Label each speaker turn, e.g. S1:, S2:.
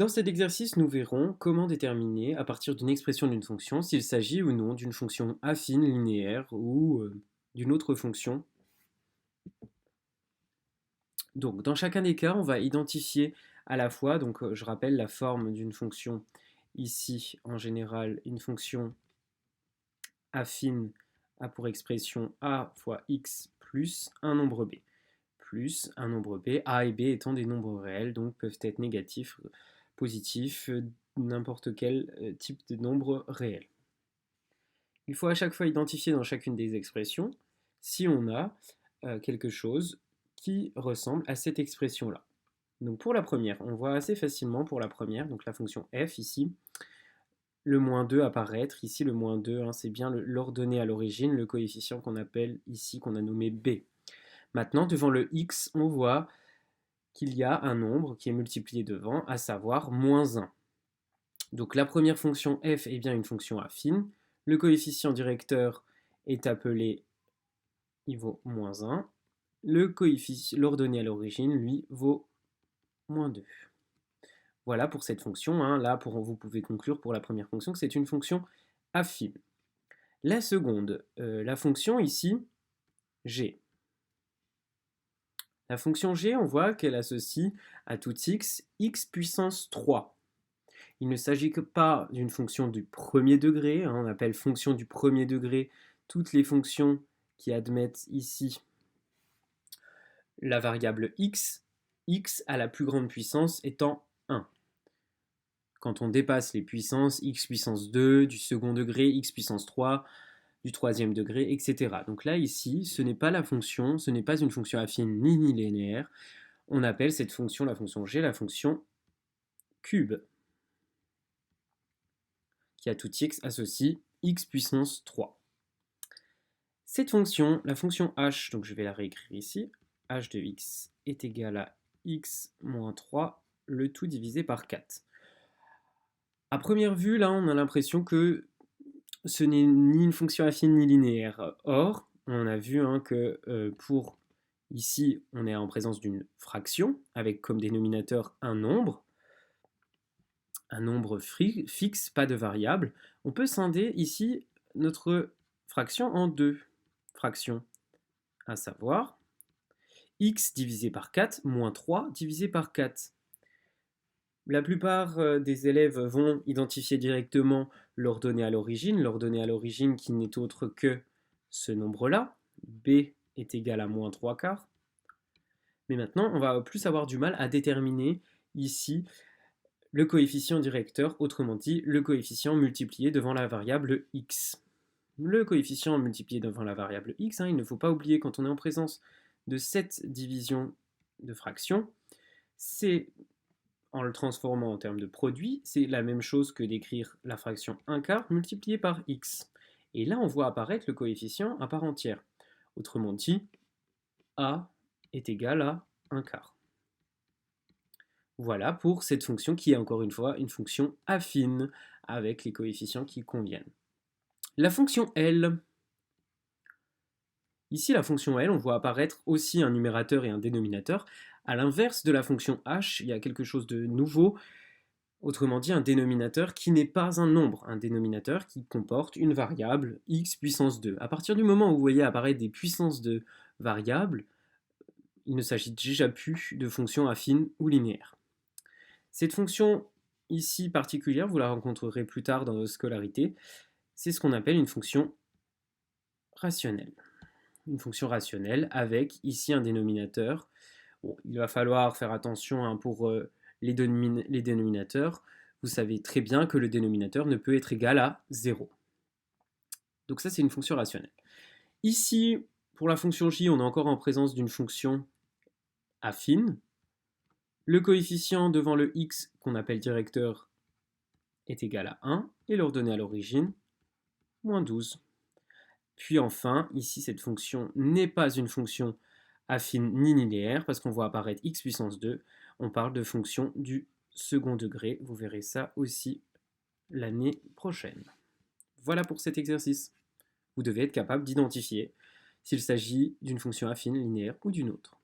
S1: Dans cet exercice, nous verrons comment déterminer, à partir d'une expression d'une fonction, s'il s'agit ou non d'une fonction affine, linéaire ou d'une autre fonction. Donc, dans chacun des cas, on va identifier à la fois, donc je rappelle la forme d'une fonction ici, en général, une fonction affine a pour expression a fois x plus un nombre b. Plus un nombre b, a et b étant des nombres réels, donc peuvent être négatifs, positifs, n'importe quel type de nombre réel. Il faut à chaque fois identifier dans chacune des expressions si on a quelque chose qui ressemble à cette expression-là. Donc pour la première, on voit assez facilement pour la première, donc la fonction f ici, le moins 2 apparaître. Ici, le moins 2, c'est bien l'ordonnée à l'origine, le coefficient qu'on appelle ici, qu'on a nommé b. Maintenant, devant le x, on voit qu'il y a un nombre qui est multiplié devant, à savoir moins 1. Donc la première fonction f est bien une fonction affine. Le coefficient directeur est appelé, il vaut moins 1. L'ordonnée à l'origine, lui, vaut moins 2. Voilà pour cette fonction. Là, vous pouvez conclure pour la première fonction que c'est une fonction affine. La seconde, la fonction ici, g. La fonction g, on voit qu'elle associe à tout x, x puissance 3. Il ne s'agit pas d'une fonction du premier degré. On appelle fonction du premier degré toutes les fonctions qui admettent ici la variable x, x à la plus grande puissance étant 1. Quand on dépasse les puissances, x puissance 2, du second degré, x puissance 3, du troisième degré, etc. Donc là, ici, ce n'est pas une fonction affine ni linéaire. On appelle cette fonction, la fonction g, la fonction cube, qui à tout x associe x puissance 3. Cette fonction, la fonction h, donc je vais la réécrire ici, h de x est égal à x moins 3, le tout divisé par 4. À première vue, là, on a l'impression que ce n'est ni une fonction affine ni linéaire. Or, on a vu que pour ici, on est en présence d'une fraction, avec comme dénominateur un nombre fixe, pas de variable. On peut scinder ici notre fraction en deux fractions, à savoir x divisé par 4 moins 3 divisé par 4. La plupart des élèves vont identifier directement l'ordonnée à l'origine qui n'est autre que ce nombre-là, b est égal à moins 3 quarts. Mais maintenant, on va plus avoir du mal à déterminer ici le coefficient directeur, autrement dit, le coefficient multiplié devant la variable x. Le coefficient multiplié devant la variable x, il ne faut pas oublier quand on est en présence de cette division de fractions, c'est en le transformant en termes de produit, c'est la même chose que d'écrire la fraction 1 quart multipliée par x. Et là, on voit apparaître le coefficient à part entière. Autrement dit, a est égal à 1 quart. Voilà pour cette fonction qui est encore une fois une fonction affine avec les coefficients qui conviennent. La fonction L. Ici, la fonction L, on voit apparaître aussi un numérateur et un dénominateur. À l'inverse de la fonction h, il y a quelque chose de nouveau, autrement dit un dénominateur qui n'est pas un nombre, un dénominateur qui comporte une variable x puissance 2. À partir du moment où vous voyez apparaître des puissances de variables, il ne s'agit déjà plus de fonctions affines ou linéaires. Cette fonction ici particulière, vous la rencontrerez plus tard dans vos scolarités, c'est ce qu'on appelle une fonction rationnelle. Une fonction rationnelle avec ici un dénominateur. Bon, il va falloir faire attention pour les dénominateurs. Vous savez très bien que le dénominateur ne peut être égal à 0. Donc ça, c'est une fonction rationnelle. Ici, pour la fonction j, on est encore en présence d'une fonction affine. Le coefficient devant le x, qu'on appelle directeur, est égal à 1, et l'ordonnée à l'origine, moins 12. Puis enfin, ici, cette fonction n'est pas une fonction affine ni linéaire, parce qu'on voit apparaître x puissance 2. On parle de fonction du second degré. Vous verrez ça aussi l'année prochaine. Voilà pour cet exercice. Vous devez être capable d'identifier s'il s'agit d'une fonction affine, linéaire ou d'une autre.